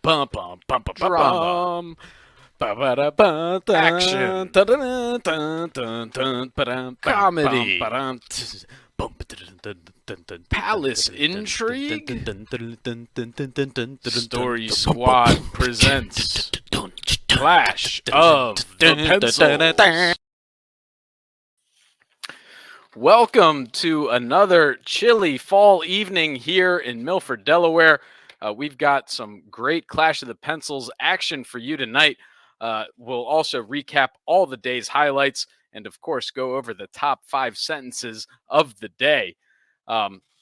Bum bum bum bum Drama. bum. Action. Comedy. Palace intrigue. Story Squad presents Clash of the Pencils. Welcome to another chilly fall evening here in Milford, Delaware. We've got some great Clash of the Pencils action for you tonight. We'll also recap all the day's highlights and, of course, go over the top 5 sentences of the day.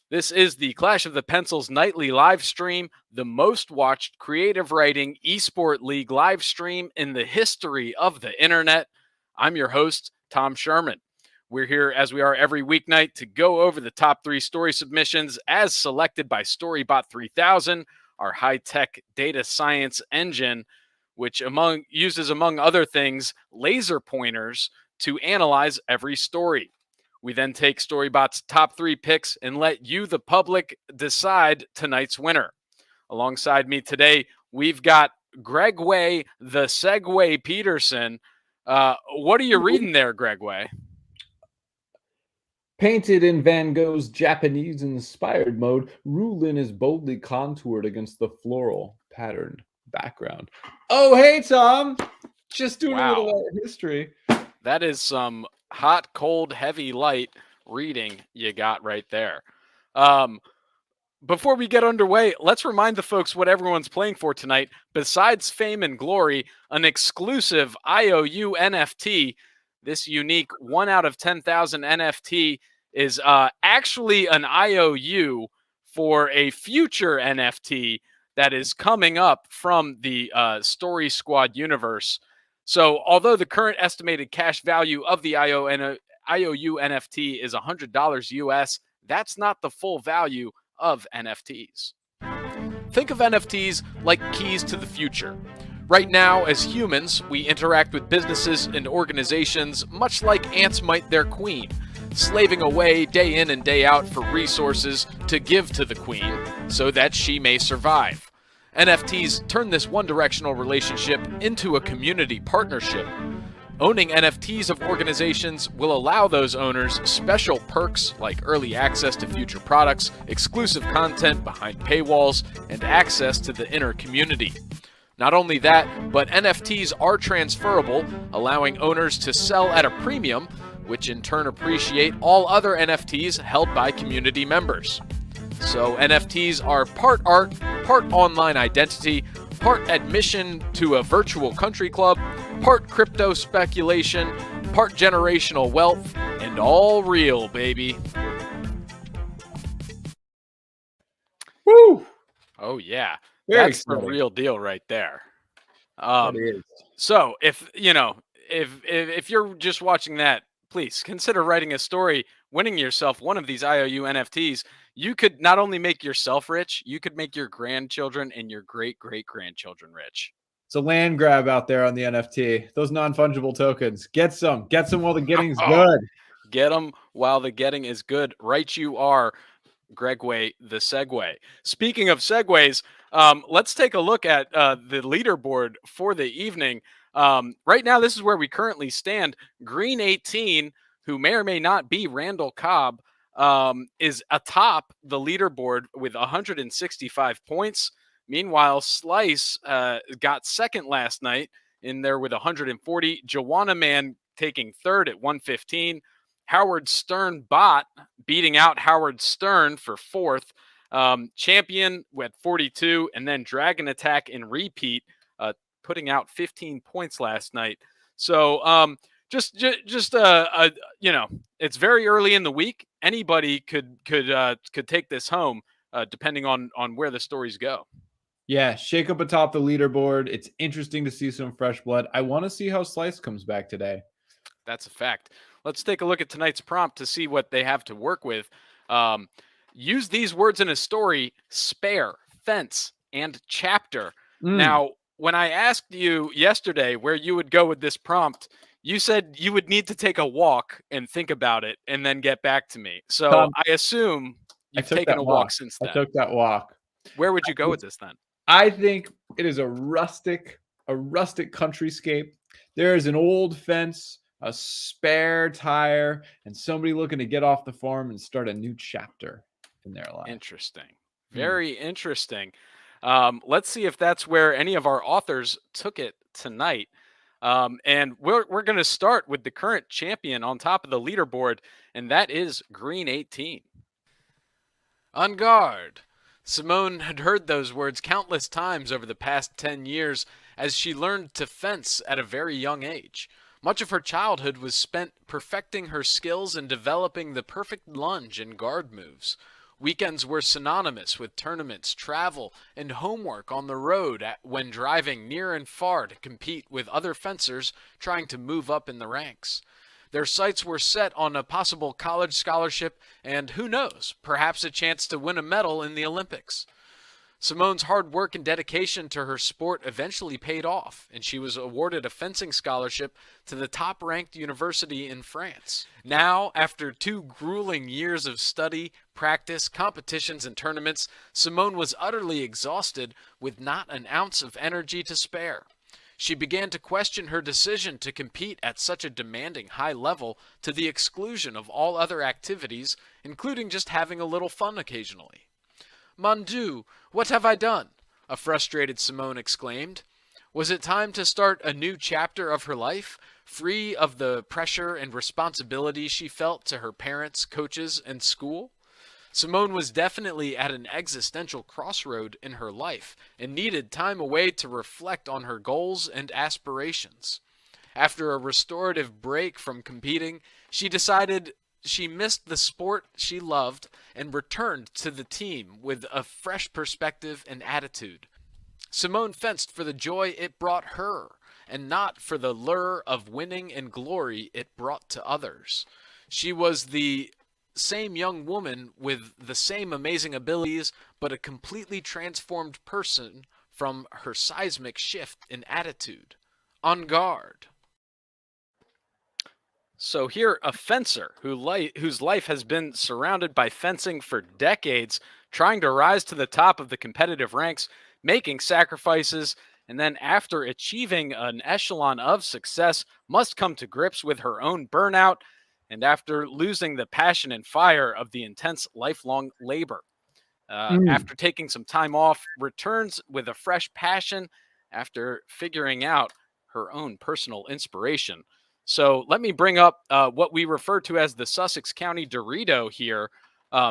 This is the Clash of the Pencils nightly live stream, the most watched creative writing esport league live stream in the history of the internet. I'm your host, Tom Sherman. We're here, as we are every weeknight, to go over the top 3 story submissions as selected by Storybot 3000, our high-tech data science engine, which uses, among other things, laser pointers to analyze every story. We then take Storybot's top 3 picks and let you, the public, decide tonight's winner. Alongside me today, we've got Graig the Segway Peterson. What are you reading there, Graig? Painted in Van Gogh's Japanese-inspired mode, Rulin is boldly contoured against the floral patterned background. Oh, hey, Tom! Just doing a little history. That is some hot, cold, heavy, light reading you got right there. Before we get underway, let's remind the folks what everyone's playing for tonight. Besides fame and glory, an exclusive IOU NFT. This unique 1 out of 10,000 NFT is actually an IOU for a future NFT that is coming up from the Story Squad universe. So although the current estimated cash value of the IOU NFT is $100 US, that's not the full value of NFTs. Think of NFTs like keys to the future. Right now, as humans, we interact with businesses and organizations much like ants might their queen, slaving away day in and day out for resources to give to the queen so that she may survive. NFTs turn this one-directional relationship into a community partnership. Owning NFTs of organizations will allow those owners special perks like early access to future products, exclusive content behind paywalls, and access to the inner community. Not only that, but NFTs are transferable, allowing owners to sell at a premium, which in turn appreciate all other NFTs held by community members. So NFTs are part art, part online identity, part admission to a virtual country club, part crypto speculation, part generational wealth, and all real, baby. Woo! Oh, yeah. Very That's the real deal right there. It is. So if you're just watching that, please consider writing a story, winning yourself one of these IOU NFTs. You could not only make yourself rich, you could make your grandchildren and your great-great-grandchildren rich. It's a land grab out there on the NFT. Those non-fungible tokens. Get some while the getting's good. Get them while the getting is good. Right you are, Graig the Segway. Speaking of segues, let's take a look at the leaderboard for the evening. Right now, this is where we currently stand. Green 18, who may or may not be Randall Cobb, is atop the leaderboard with 165 points. Meanwhile, Slice got second last night in there with 140. Joanna Man taking third at 115. Howard Stern Bot beating out Howard Stern for fourth. Champion with 42, and then Dragon Attack in repeat, putting out 15 points last night. So just it's very early in the week. Anybody could take this home, depending on where the stories go. Yeah, shake up atop the leaderboard. It's interesting to see some fresh blood. I want to see how Slice comes back today. That's a fact. Let's take a look at tonight's prompt to see what they have to work with. Use these words in a story: spare, fence, and chapter. Now, when I asked you yesterday where you would go with this prompt, you said you would need to take a walk and think about it and then get back to me. So I assume you've taken a walk since then. I took that walk. Where would you go with this then? I think It is a rustic countryscape. There is an old fence, a spare tire, and somebody looking to get off the farm and start a new chapter in their life. Interesting. Very interesting. Let's see if that's where any of our authors took it tonight. And we're going to start with the current champion on top of the leaderboard, and that is Green 18. On guard. Simone had heard those words countless times over the past 10 years as she learned to fence at a very young age. Much of her childhood was spent perfecting her skills and developing the perfect lunge and guard moves. Weekends were synonymous with tournaments, travel, and homework on the road when driving near and far to compete with other fencers trying to move up in the ranks. Their sights were set on a possible college scholarship and, who knows, perhaps a chance to win a medal in the Olympics. Simone's hard work and dedication to her sport eventually paid off, and she was awarded a fencing scholarship to the top-ranked university in France. Now, after 2 grueling years of study, practice, competitions, and tournaments, Simone was utterly exhausted with not an ounce of energy to spare. She began to question her decision to compete at such a demanding high level to the exclusion of all other activities, including just having a little fun occasionally. "Mon Dieu, what have I done?" a frustrated Simone exclaimed. Was it time to start a new chapter of her life, free of the pressure and responsibility she felt to her parents, coaches, and school? Simone was definitely at an existential crossroad in her life and needed time away to reflect on her goals and aspirations. After a restorative break from competing, she decided she missed the sport she loved and returned to the team with a fresh perspective and attitude. Simone fenced for the joy it brought her, and not for the lure of winning and glory it brought to others. She was the same young woman with the same amazing abilities, but a completely transformed person from her seismic shift in attitude. On guard. So here, a fencer whose life has been surrounded by fencing for decades, trying to rise to the top of the competitive ranks, making sacrifices, and then after achieving an echelon of success, must come to grips with her own burnout, and after losing the passion and fire of the intense lifelong labor. After taking some time off, returns with a fresh passion after figuring out her own personal inspiration. So let me bring up what we refer to as the Sussex County Dorito here,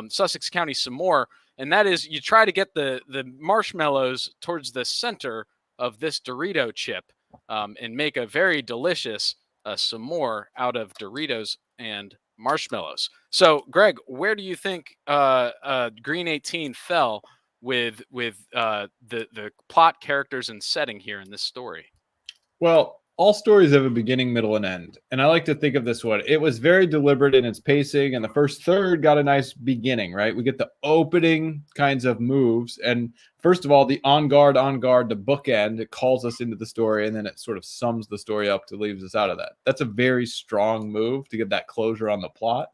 Sussex County some more, and that is you try to get the marshmallows towards the center of this Dorito chip and make a very delicious some more out of Doritos and marshmallows. So, Greg, where do you think Green 18 fell with the plot, characters, and setting here in this story? Well, all stories have a beginning, middle, and end. And I like to think of this one. It was very deliberate in its pacing, and the first third got a nice beginning, right? We get the opening kinds of moves. And first of all, the on guard, the bookend, it calls us into the story, and then it sort of sums the story up to leaves us out of that. That's a very strong move to get that closure on the plot.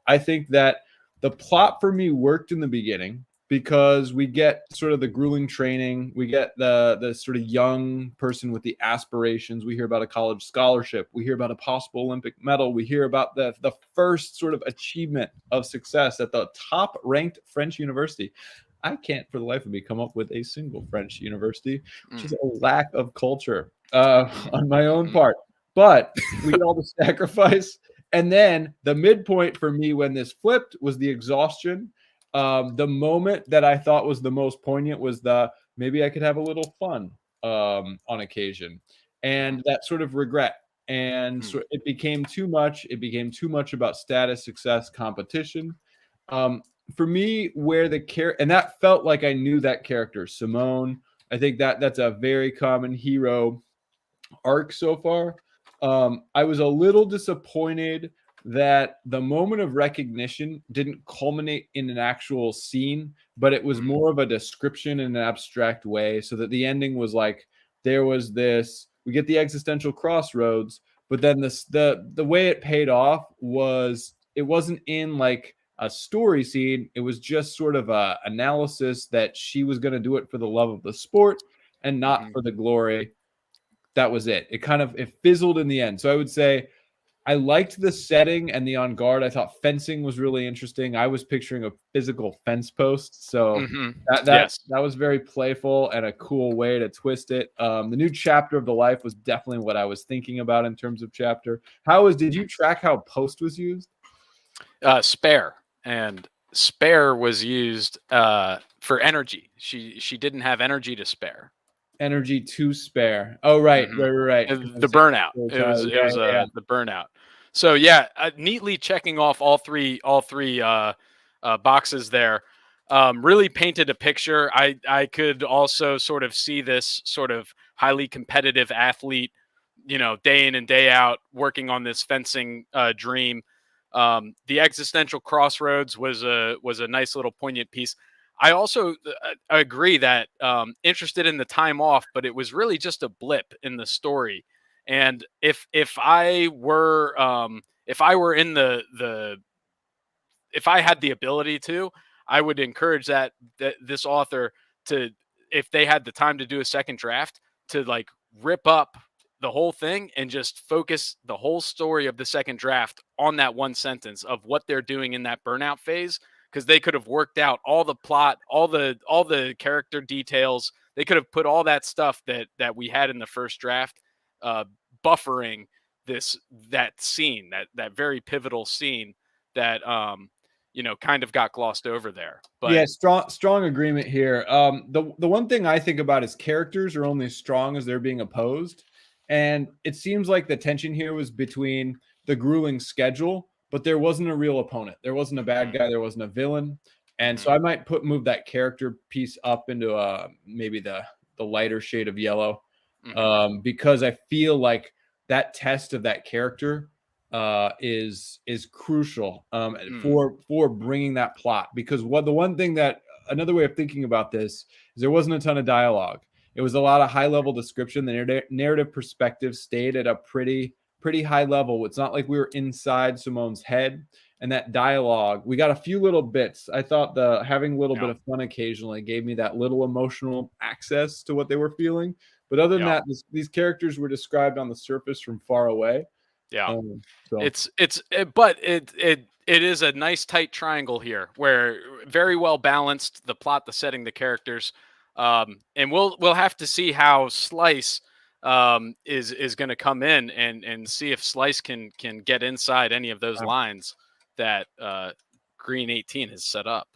I think that the plot for me worked in the beginning, because we get sort of the grueling training, we get the sort of young person with the aspirations, we hear about a college scholarship, we hear about a possible Olympic medal, we hear about the first sort of achievement of success at the top ranked French university. I can't for the life of me come up with a single French university, which is a lack of culture on my own part. But we get all the sacrifice. And then the midpoint for me when this flipped was the exhaustion. The moment that I thought was the most poignant was maybe I could have a little fun on occasion, and that sort of regret. And so it became too much. It became too much about status, success, competition. For me, where and that felt like I knew that character, Simone. I think that's a very common hero arc so far. I was a little disappointed that the moment of recognition didn't culminate in an actual scene, but it was more of a description in an abstract way, so that the ending was like, there was this, we get the existential crossroads, but then the way it paid off was, it wasn't in like a story scene. It was just sort of a analysis that she was going to do it for the love of the sport. and not for the glory. That was it. It fizzled in the end. So I would say I liked the setting and the on guard. I thought fencing was really interesting. I was picturing a physical fence post, so Yes. that was very playful and a cool way to twist it. The new chapter of the life was definitely what I was thinking about in terms of chapter. Did you track how post was used? Spare, and spare was used for energy. She didn't have energy to spare. Energy to spare. Oh, right. The burnout. It was the burnout. So yeah, neatly checking off all three boxes there. Really painted a picture. I could also sort of see this sort of highly competitive athlete, day in and day out working on this fencing dream. The existential crossroads was a nice little poignant piece. I also agree that interested in the time off, but it was really just a blip in the story. And if I were if I had the ability to, I would encourage that this author to, if they had the time to do a second draft, to like rip up the whole thing and just focus the whole story of the second draft on that one sentence of what they're doing in that burnout phase. Because they could have worked out all the plot, all the character details. They could have put all that stuff that we had in the first draft, buffering that scene, that very pivotal scene that kind of got glossed over there. But yeah, strong agreement here. The one thing I think about is characters are only strong as they're being opposed, and it seems like the tension here was between the grueling schedule, but there wasn't a real opponent. There wasn't a bad guy. There wasn't a villain. And so I might move that character piece up into maybe the lighter shade of yellow, because I feel like that test of that character is crucial for bringing that plot. Because another way of thinking about this is there wasn't a ton of dialogue. It was a lot of high level description. The narrative perspective stayed at a pretty high level. It's not like we were inside Simone's head. And that dialogue, we got a few little bits. I thought having a little bit of fun occasionally gave me that little emotional access to what they were feeling. But other than that, these characters were described on the surface from far away. Yeah, so. It is a nice tight triangle here, where very well balanced, the plot, the setting, the characters, and we'll have to see how Slice is going to come in and see if Slice can get inside any of those lines that Green 18 has set up.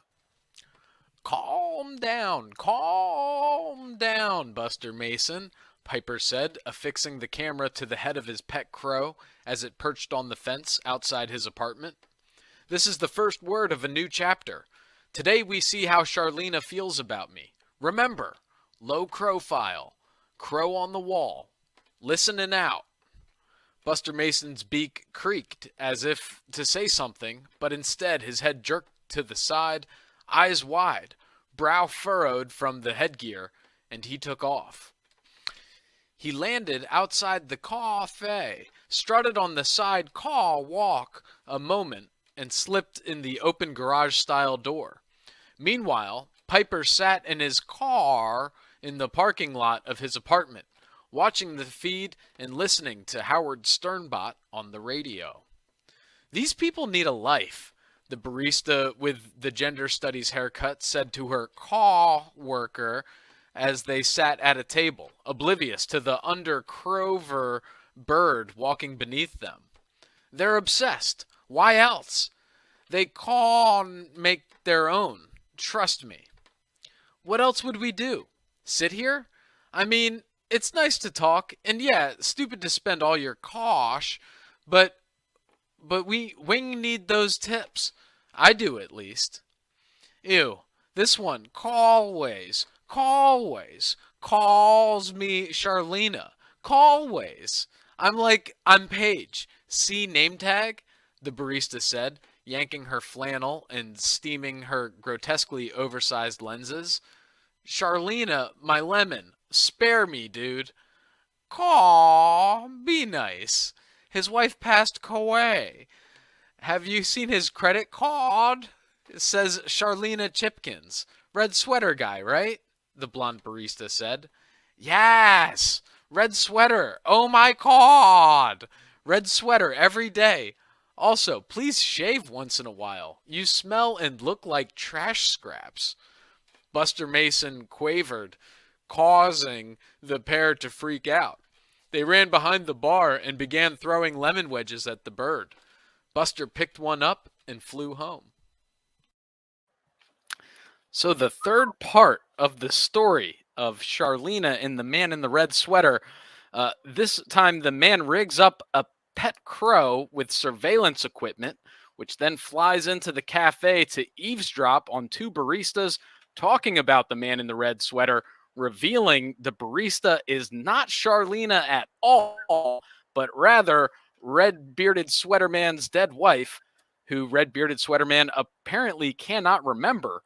Calm down, Buster Mason, Piper said, affixing the camera to the head of his pet crow as it perched on the fence outside his apartment. This is the first word of a new chapter. Today we see how Charlena feels about me. Remember, low profile, crow on the wall, listening out. Buster Mason's beak creaked as if to say something, but instead his head jerked to the side, eyes wide, brow furrowed from the headgear, and he took off. He landed outside the cafe, strutted on the side car walk a moment, and slipped in the open garage-style door. Meanwhile, Piper sat in his car in the parking lot of his apartment, watching the feed and listening to Howard Storybot on the radio. These people need a life, the barista with the gender studies haircut said to her car worker as they sat at a table, oblivious to the undercrover bird walking beneath them. They're obsessed. Why else? They can't make their own. Trust me. What else would we do? Sit here? I mean, it's nice to talk, and yeah, stupid to spend all your cash, but we need those tips. I do, at least. Ew, this one always calls me Charlena. Always. I'm Paige. See name tag? The barista said, yanking her flannel and steaming her grotesquely oversized lenses. Charlena, my lemon. Spare me, dude. Caw, be nice. His wife passed away. Have you seen his credit card? It says Charlena Chipkins. Red sweater guy, right? The blonde barista said. Yes, red sweater. Oh my god, red sweater every day. Also, please shave once in a while. You smell and look like trash scraps. Buster Mason quavered, causing the pair to freak out. They ran behind the bar and began throwing lemon wedges at the bird. Buster picked one up and flew home. So the third part of the story of Charlena and the man in the red sweater, this time the man rigs up a pet crow with surveillance equipment, which then flies into the cafe to eavesdrop on two baristas talking about the man in the red sweater, revealing the barista is not Charlena at all, but rather Red Bearded Sweater Man's dead wife, who Red Bearded Sweater Man apparently cannot remember.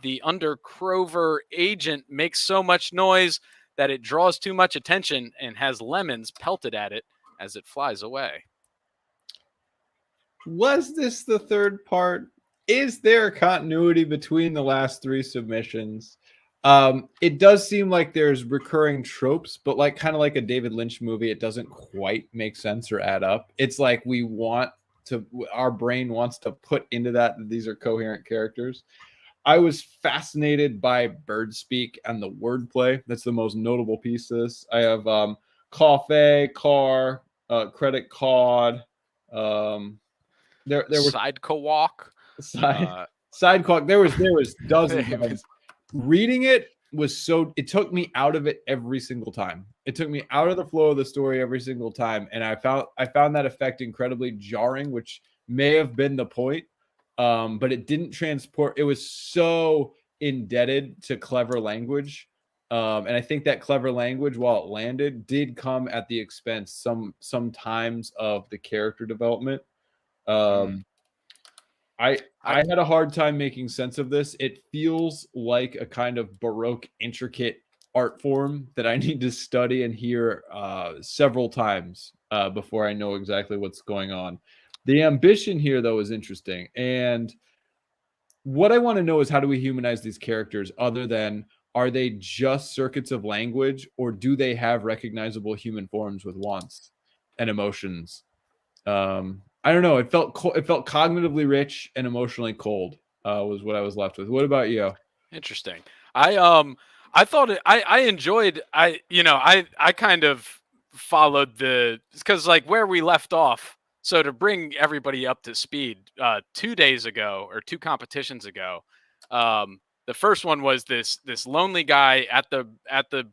The undercover agent makes so much noise that it draws too much attention and has lemons pelted at it as it flies away. Was this the third part? Is there continuity between the last three submissions? It does seem like there's recurring tropes, but like kind of like a David Lynch movie, it doesn't quite make sense or add up. It's like our brain wants to put into that these are coherent characters. I was fascinated by bird speak and the wordplay. That's the most notable piece of this. I have coffee, car, credit card. There was Side co-walk. Side clock. There was dozens of them. Reading it was it took me out of it every single time. It took me out of the flow of the story every single time. And I found that effect incredibly jarring, which may have been the point. But it didn't transport. It was so indebted to clever language. And I think that clever language, while it landed, did come at the expense sometimes of the character development. I had a hard time making sense of this. It feels like a kind of Baroque, intricate art form that I need to study and hear several times before I know exactly what's going on. The ambition here, though, is interesting. And what I want to know is, how do we humanize these characters other than, are they just circuits of language, or do they have recognizable human forms with wants and emotions? I don't know. It felt cognitively rich and emotionally cold. Was what I was left with. What about you? Interesting. I thought I enjoyed. I kind of followed because like where we left off. So to bring everybody up to speed, 2 days ago or two competitions ago, the first one was this lonely guy at the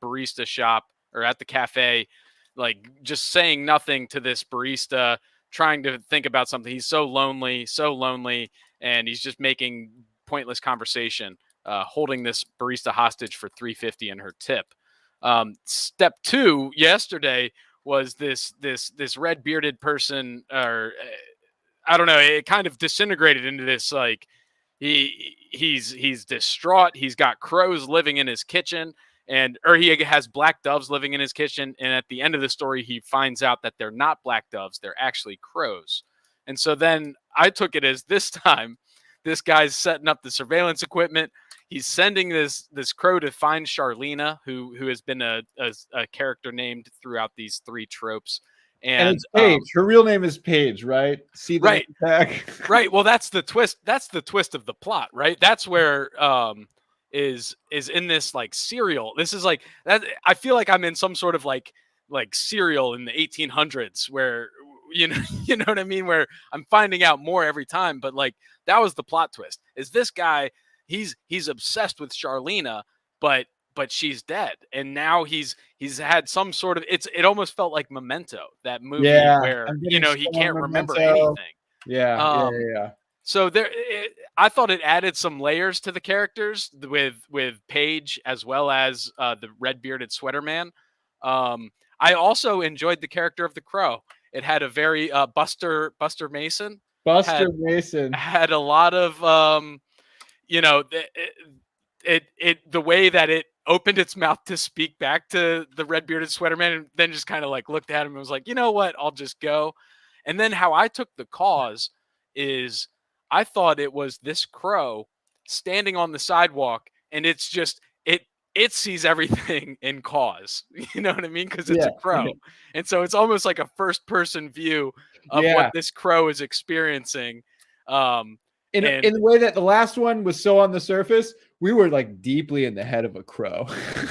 barista shop or at the cafe, like just saying nothing to this barista, trying to think about something. He's so lonely, and he's just making pointless conversation, holding this barista hostage for $3.50 and her tip. Step two yesterday was this red bearded person, or I don't know. It kind of disintegrated into this like he's distraught. He's got crows living in his kitchen, or he has black doves living in his kitchen. And at the end of the story, he finds out that they're not black doves; they're actually crows. And so then I took it as this time, this guy's setting up the surveillance equipment. He's sending this crow to find Charlena, who has been a character named throughout these three tropes. And it's Paige. Her real name is Paige, right? See the right, attack. Right. Well, that's the twist. That's the twist of the plot, right? That's where is in this like serial. This is like that. I feel like I'm in some sort of like serial in the 1800s, where you know what I mean, where I'm finding out more every time. But like that was the plot twist. Is this guy? He's obsessed with Charlena, but she's dead, and now he's had some sort of it almost felt like Memento, that movie where he can't remember anything. Yeah. So I thought it added some layers to the characters with Paige as well as the red bearded sweater man. I also enjoyed the character of the crow. It had a very Buster Mason. Mason had a lot of the way that it opened its mouth to speak back to the red bearded sweater man, and then just kind of like looked at him and was like, you know what, I'll just go. And then how I took the cause is I thought it was this crow standing on the sidewalk, and it's just it sees everything in cause. You know what I mean? Because it's Yeah. a crow. And so it's almost like a first person view of Yeah. what this crow is experiencing. In And the way that the last one was so on the surface, we were like deeply in the head of a crow.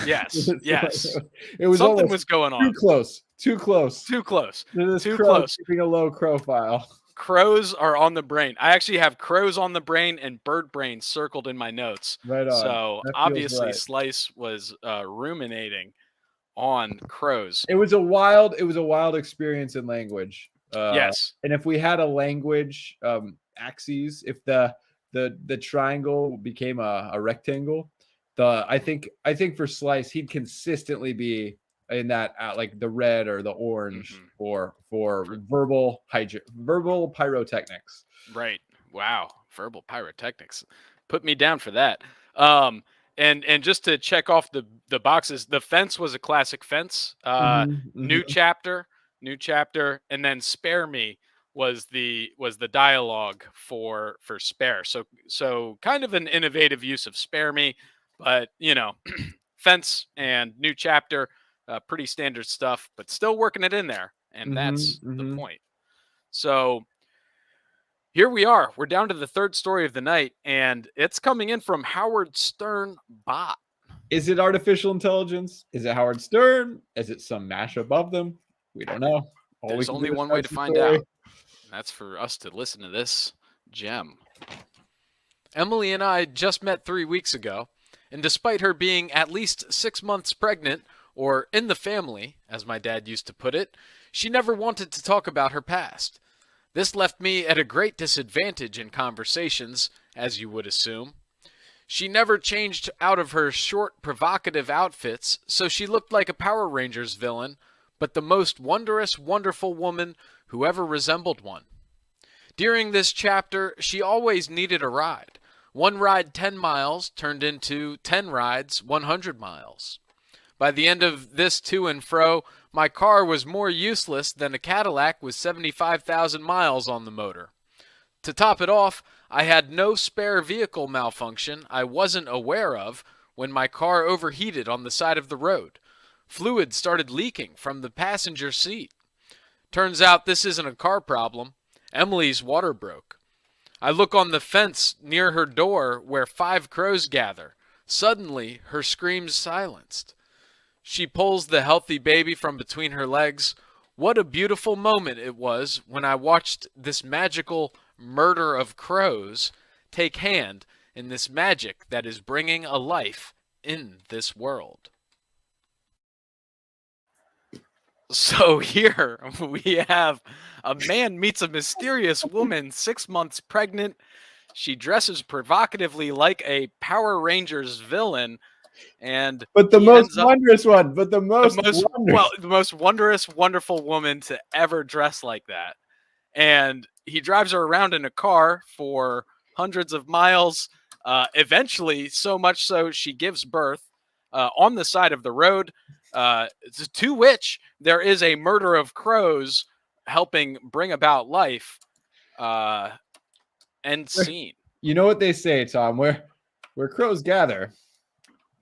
yes, yes. It was Something almost was going too on. close. Too close. Too close. To this Too crow close. keeping a low profile. Crows are on the brain. I actually have crows on the brain and bird brain circled in my notes. Right on. So That feels obviously right. Slice was ruminating on crows. It was a wild experience in language. Yes. And if we had a language axes, if the triangle became a rectangle, I think for Slice he'd consistently be in that like the red or the orange for verbal pyrotechnics. Right. Wow. Verbal pyrotechnics. Put me down for that. And just to check off the boxes, the fence was a classic fence. New chapter, and then spare me was the dialogue for spare. So kind of an innovative use of spare me, but fence and new chapter, pretty standard stuff, but still working it in there, and that's the point. So here we are. We're down to the third story of the night, and it's coming in from Howard Stern Bot. Is it artificial intelligence? Is it Howard Stern? Is it some mash above them? We don't know. There's only one way to find out. That's for us to listen to this gem. Emily and I just met 3 weeks ago, and despite her being at least 6 months pregnant, or in the family, as my dad used to put it, she never wanted to talk about her past. This left me at a great disadvantage in conversations, as you would assume. She never changed out of her short, provocative outfits, so she looked like a Power Rangers villain, but the most wondrous, wonderful woman who ever resembled one. During this chapter, she always needed a ride. One ride 10 miles turned into 10 rides 100 miles. By the end of this to and fro, my car was more useless than a Cadillac with 75,000 miles on the motor. To top it off, I had no spare vehicle malfunction I wasn't aware of when my car overheated on the side of the road. Fluid started leaking from the passenger seat. Turns out this isn't a car problem. Emily's water broke. I look on the fence near her door where 5 crows gather. Suddenly, her screams silenced. She pulls the healthy baby from between her legs. What a beautiful moment it was when I watched this magical murder of crows take hand in this magic that is bringing a life in this world. So here we have a man meets a mysterious woman 6 months pregnant. She dresses provocatively like a Power Rangers villain. But the most wondrous one. But the most the most wondrous, wonderful woman to ever dress like that. And he drives her around in a car for hundreds of miles. Eventually, so much so she gives birth on the side of the road. To which there is a murder of crows helping bring about life. End scene. You know what they say, Tom? Where crows gather,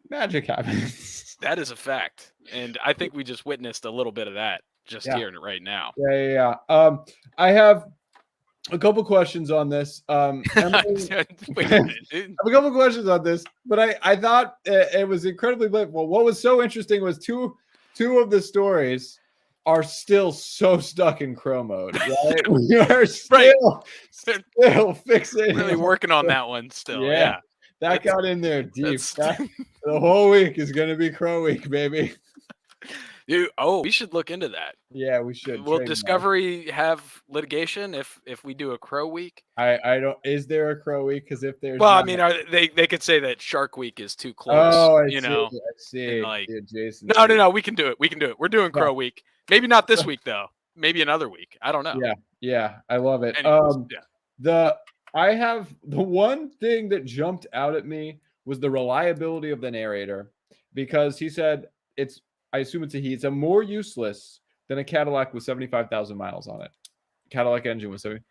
magic happens. That is a fact, and I think we just witnessed a little bit of that here right now. Yeah. I have a couple questions on this. Emily, I have a couple questions on this, but I thought it was incredibly playful. What was so interesting was two of the stories are still so stuck in crow mode. Right? We are still fixing. Really working on that one still. Yeah. That got in there deep. The whole week is going to be crow week, baby. We should look into that. Yeah, we should. Will Discovery have litigation if we do a crow week? I don't. Is there a crow week? Because if there's, I mean, they could say that Shark Week is too close. Oh, I see. Like, Jason. No, we can do it. We're doing Crow Week. Maybe not this week though. Maybe another week. I don't know. Yeah, I love it. Anyways, I have the one thing that jumped out at me was the reliability of the narrator, because he said I assume it's a more useless than a Cadillac with 75,000 miles on it. Cadillac engine was 70.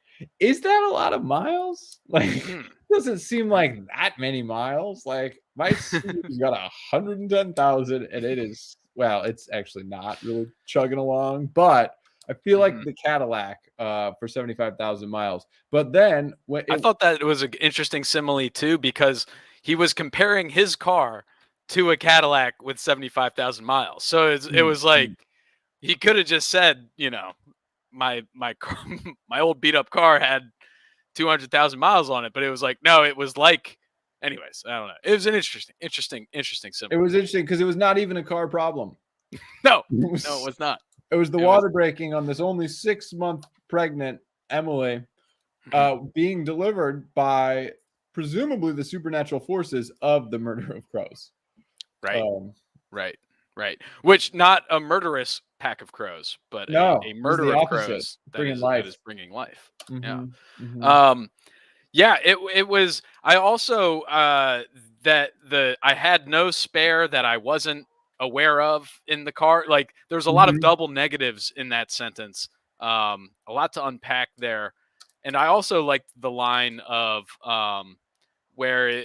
Is that a lot of miles? Like, Hmm. doesn't seem like that many miles. Like, my Subaru's got 110,000, and it is, well, it's actually not really chugging along, but I feel like Mhm. the Cadillac for 75,000 miles. But then when I it, thought that it was an interesting simile too, because he was comparing his car to a Cadillac with 75,000 miles. So it Mm, was like mm. he could have just said, my car, my old beat up car had 200,000 miles on it, but it was like, no, it was like, anyways, I don't know. It was an interesting It simile. was interesting because it was not even a car problem. No, It no, it was was not. it was the It was, water breaking on this only 6-month pregnant Emily Mhm. being delivered by presumably the supernatural forces of the murder of crows. Right, Um, right, right. Which, not a murderous pack of crows, but a no, it was murder the of opposite, crows bringing that life. is bringing life. Yeah. Mhm, mhm. Um, yeah, it was. I also that I had no spare that I wasn't aware of in the car. Like, there's a lot of Mhm. double negatives in that sentence. A lot to unpack there, and I also liked the line of where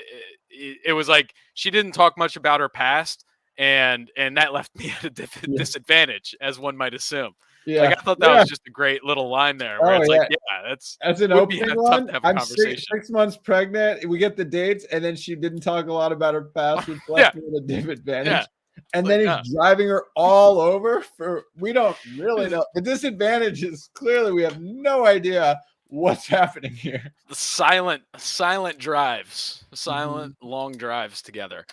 it was like she didn't talk much about her past, and that left me at a Yeah, disadvantage, as one might assume. Like, yeah, I thought that yeah. was just a great little line there, where Oh, it's like, yeah. yeah, that's As an would be opening tough one, to have a I'm six conversation. 6 months pregnant, we get the dates, and then she didn't talk a lot about her past, which Yeah, left me at a disadvantage, yeah. and Like, then he's driving her all over for we don't really the know. The disadvantage is clearly we have no idea what's happening here. silent drives, Mhm. silent long drives together.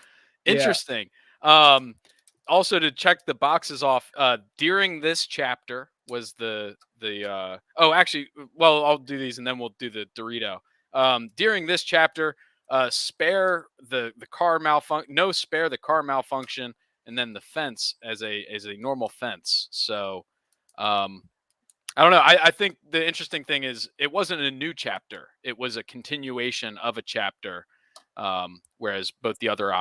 Yeah. Interesting. Also, to check the boxes off, during this chapter was oh, actually, well, I'll do these and then we'll do the Dorito. During this chapter, spare the car malfunction, no spare the car malfunction, and then the fence as a normal fence. So, um, I don't know. I think the interesting thing is it wasn't a new chapter; it was a continuation of a chapter. Whereas both the other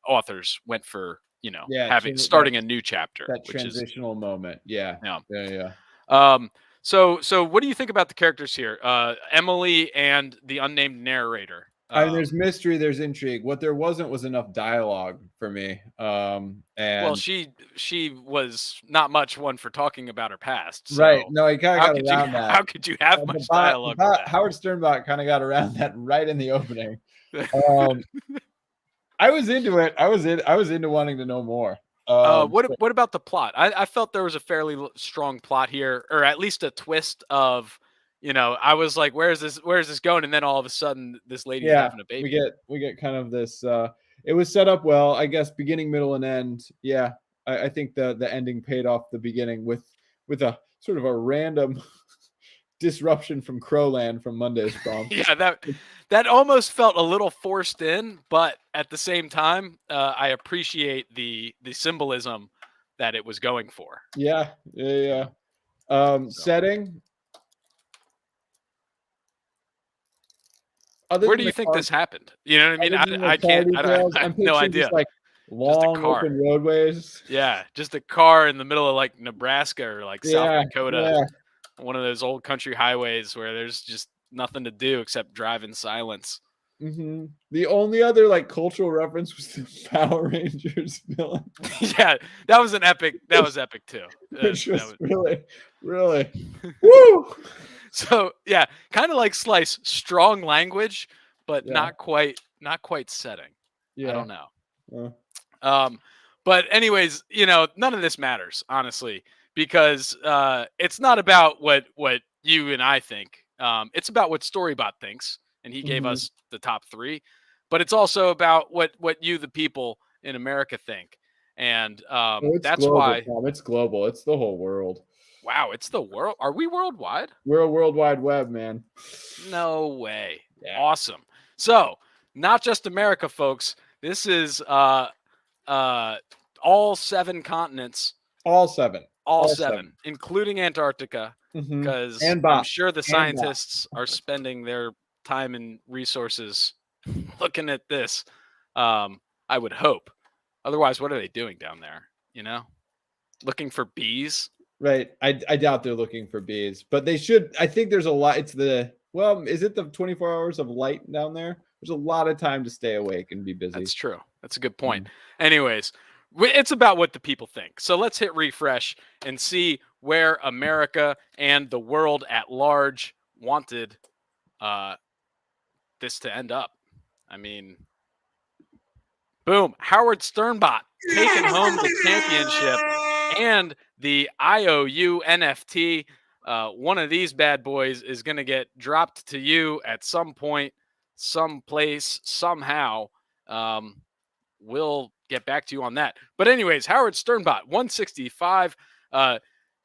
authors went for, Yeah, having that starting a new chapter, that which is, transitional moment. Yeah. yeah. Yeah, yeah. So what do you think about the characters here, Emily and the unnamed narrator? I mean, there's mystery, there's intrigue. What there wasn't was enough dialogue for me. Well, And she was not much one for talking about her past. right, So no, he kinda got around that. how could you have The much bot the dialogue with bot Howard Sternbot kinda got around that right in the opening. that? Um, I was into it. I was into wanting to know more. But What about the plot? I felt there was a fairly strong plot here, or at least a twist of, I was like, where is this going? And then all of a sudden, this lady's yeah, having a we baby. get kind of this, it was set up well, I guess beginning, middle, and end. Yeah, I think the ending paid off the beginning with a sort of a random disruption from Crowland from Monday's prompt. Yeah, that almost felt a little forced in, but at the same time, I appreciate the symbolism that it was going for. Yeah, yeah, yeah. Yeah. So, Setting, other where than do the you think car this happened? You know what I mean? other I than the I car can't. details, I have I'm no picturing just, idea. like, Just a long car. open roadways. Yeah, just a car in the middle of, like, Nebraska or, like, South Yeah, Dakota, yeah. one of those old country highways where there's just nothing to do except drive in silence. Mhm. The only other, like, cultural reference was the Power Rangers villain, Yeah, that was epic too. which That was was really, really woo! so, yeah, kinda like Slice, strong language, but Yeah, not quite setting. I yeah. don't know. Uh, Um, but anyways, none of this matters, honestly, because it's not about what you and I think. It's about what Storybot thinks, and he gave mhm. us the top three. But it's also about what you, the people in America, think, and Oh, it's that's global, why. Tom, it's global, it's the whole world. Wow, it's the world. Are we worldwide? We're a world wide web, man. No way. Yeah. Awesome. So, not just America, folks. This is uh all seven continents, All 7. all All 7. seven, including Antarctica, Mhm. because And I'm Bot. sure the And Bot. scientists are spending their time and resources looking at this. Um, I would hope. Otherwise, what are they doing down there? You know, looking for bees. Right. I doubt they're looking for bees, but they should. I think there's a lot. Is it the 24 hours of light down there? There's a lot of time to stay awake and be busy. That's true. That's a good point. Anyways, it's about what the people think. So let's hit refresh and see where America and the world at large wanted this to end up. I mean, boom, Howard Sternbot taking home the championship and the IOU NFT. One of these bad boys is going to get dropped to you at some point, someplace, somehow. We'll get back to you on that. But anyways, Howard Sternbot, 165.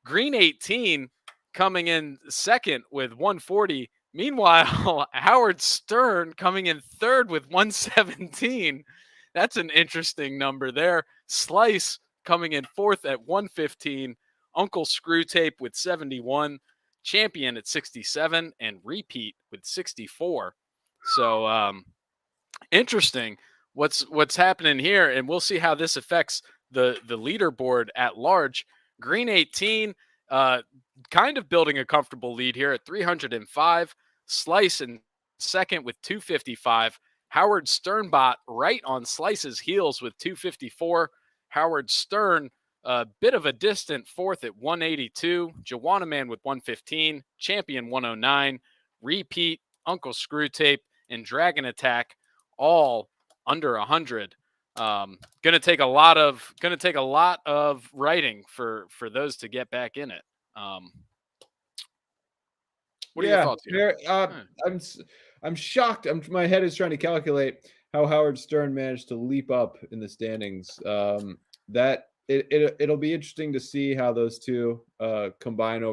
Green 18 coming in second with 140. Meanwhile, Howard Stern coming in third with 117. That's an interesting number there. Slice coming in fourth at 115. Uncle Screwtape with 71. Champion at 67. And Repeat with 64. So interesting what's happening here. And we'll see how this affects the leaderboard at large. Green 18 kind of building a comfortable lead here at 305. Slice in second with 255. Howard Sternbot right on Slice's heels with 254. Howard Stern a bit of a distant fourth at 182. Joanna Man with 115. Champion 109. Repeat, Uncle Screwtape, and Dragon Attack all under 100. Gonna take a lot of writing for those to get back in it. What are your thoughts here? I'm shocked. My head is trying to calculate how Howard Stern managed to leap up in the standings. It'll be interesting to see how those two combine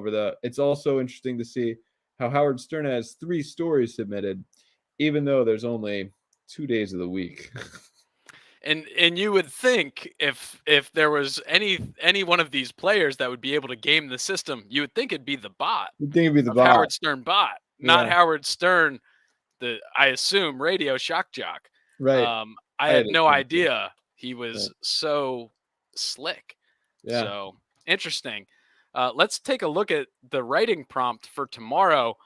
it's also interesting to see how Howard Stern has 3 stories submitted, even though there's only 2 days of the week. And you would think if there was any one of these players that would be able to game the system, you would think it'd be the bot. You'd think it'd be the bot. Howard Stern bot, not Yeah. Howard Stern, I assume radio shock jock. Right. I had no idea he was so slick. Yeah. So interesting. Let's take a look at the writing prompt for tomorrow.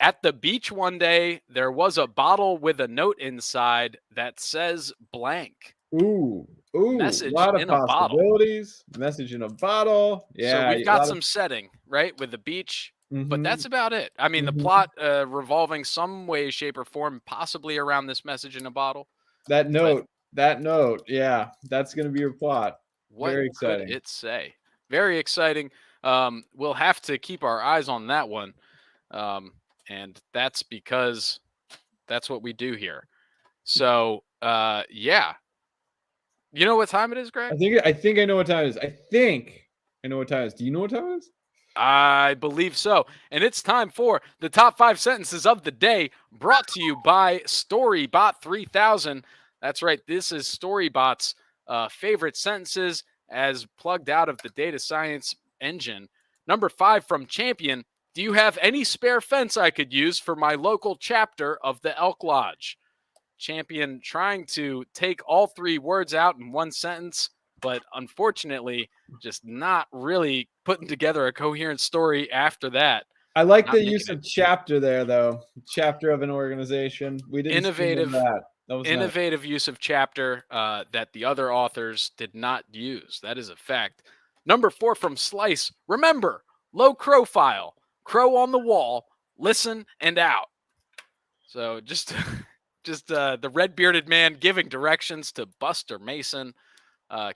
At the beach one day, there was a bottle with a note inside that says blank. Ooh. Message a lot of in a possibilities. Message in a bottle. Yeah. So we've got some setting, right, with the beach, but that's about it. I mean, the plot revolving some way, shape, or form, possibly around this message in a bottle. That note. Yeah, that's going to be your plot. What Very exciting. could it say? Very exciting. We'll have to keep our eyes on that one. And that's because that's what we do here. So, yeah. You know what time it is, Greg? I think I know what time it is. I think I know what time it is. Do you know what time it is? I believe so. And it's time for the top 5 sentences of the day, brought to you by Storybot 3000. That's right. This is Storybot's favorite sentences as plugged out of the data science engine. Number 5 from Champion. Do you have any spare fence I could use for my local chapter of the Elk Lodge? Champion trying to take all 3 words out in one sentence, but unfortunately just not really putting together a coherent story after that. I like the use of chapter there, though. Chapter of an organization. We didn't innovative that. That was innovative use of chapter that the other authors did not use. That is a fact. Number 4 from Slice. Remember, low crow file. Crow on the wall, listen and out. So just the red-bearded man giving directions to Buster Mason.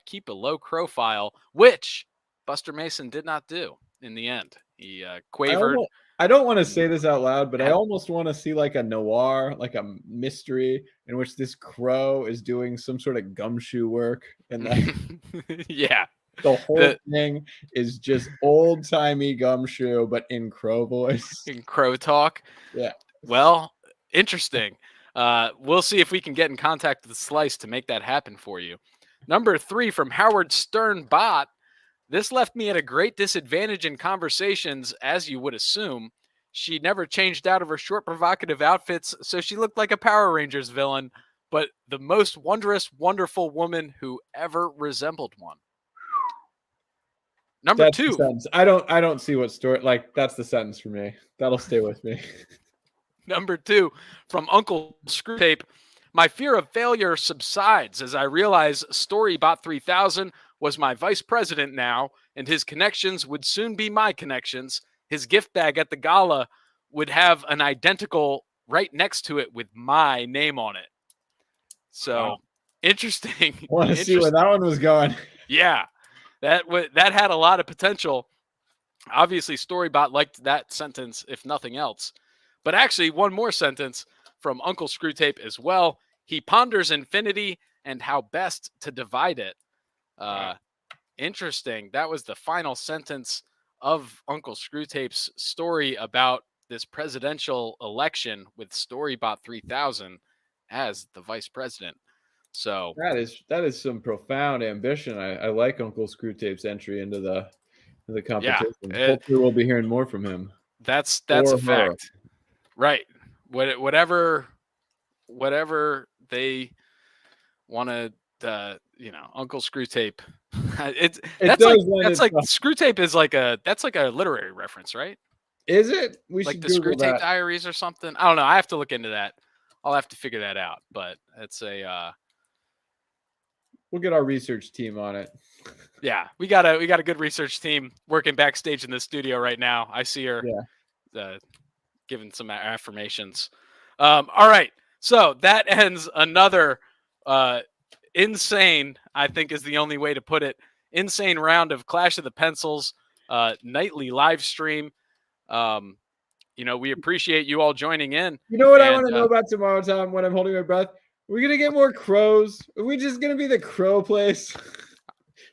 Keep a low crow file, which Buster Mason did not do in the end. He quavered. I don't want to say this out loud, but I almost want to see like a noir, like a mystery in which this crow is doing some sort of gumshoe work. And that yeah. The whole thing is just old-timey gumshoe, but in crow voice. In crow talk. Yeah. Well, interesting. We'll see if we can get in contact with Slice to make that happen for you. Number 3 from Howard Stern Bot. This left me at a great disadvantage in conversations, as you would assume. She never changed out of her short, provocative outfits, so she looked like a Power Rangers villain, but the most wondrous, wonderful woman who ever resembled one. Number That's the 2. sentence. I don't see what story, like, that's the sentence for me. That'll stay with me. Number 2 from Uncle Screwtape. My fear of failure subsides as I realize Storybot 3000 was my vice president now, and his connections would soon be my connections. His gift bag at the gala would have an identical right next to it with my name on it. So Wow. interesting. I want to see where that one was going. Yeah, that had a lot of potential. Obviously, Storybot liked that sentence, if nothing else. But actually, one more sentence from Uncle Screwtape as well. He ponders infinity and how best to divide it. Wow. Interesting. That was the final sentence of Uncle Screwtape's story about this presidential election with Storybot 3000 as the vice president. So That is some profound ambition. I like Uncle Screwtape's entry into the competition. Hopefully we'll be hearing more from him. That's Or a fact. Right. Whatever they want to, Uncle Screwtape. That's like Screwtape is like a literary reference, right? Is it? We Like should the Google Screwtape that. Diaries or something. I don't know. I have to look into that. I'll have to figure that out. But it's We'll get our research team on it. yeah, we got a good research team working backstage in the studio right now. I see her giving some affirmations. All right. So that ends another insane, I think is the only way to put it, insane round of Clash of the Pencils nightly live stream. We appreciate you all joining in. You know what I want to know about tomorrow, Tom, when I'm holding my breath? We're going to get more crows. Are we just going to be the crow place?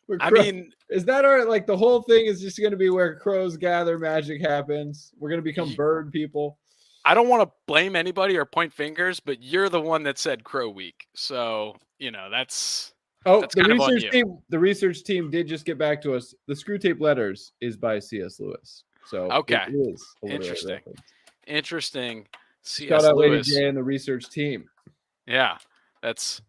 Is that our, like, the whole thing is just going to be where crows gather, magic happens? We're going to become bird people? I don't want to blame anybody or point fingers, but you're the one that said Crow Week. So, that's the research team did just get back to us. The Screwtape Letters is by C.S. Lewis. So okay. It is Interesting. C.S. Shout out Lady Lewis. J and the research team. Yeah, it's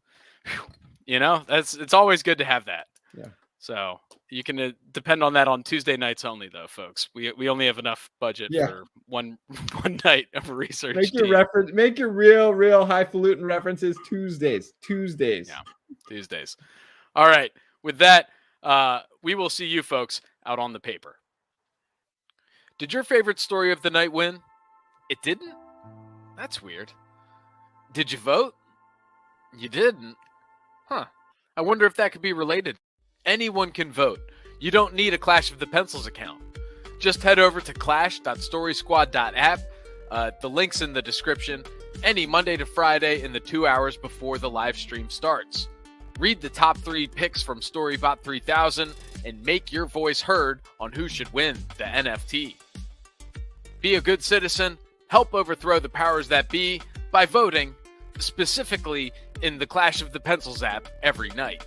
always good to have that. Yeah. So you can depend on that on Tuesday nights only, though, folks. We only have enough budget for one night of a research. Make your real highfalutin references Tuesdays. Yeah, Tuesdays. All right. With that, we will see you folks out on the paper. Did your favorite story of the night win? It didn't? That's weird. Did you vote? You didn't? Huh. I wonder if that could be related. Anyone can vote. You don't need a Clash of the Pencils account. Just head over to clash.storysquad.app. The link's in the description. Any Monday to Friday in the 2 hours before the live stream starts. Read the top 3 picks from Storybot 3000 and make your voice heard on who should win the NFT. Be a good citizen. Help overthrow the powers that be by voting, specifically in the Clash of the Pencils app every night.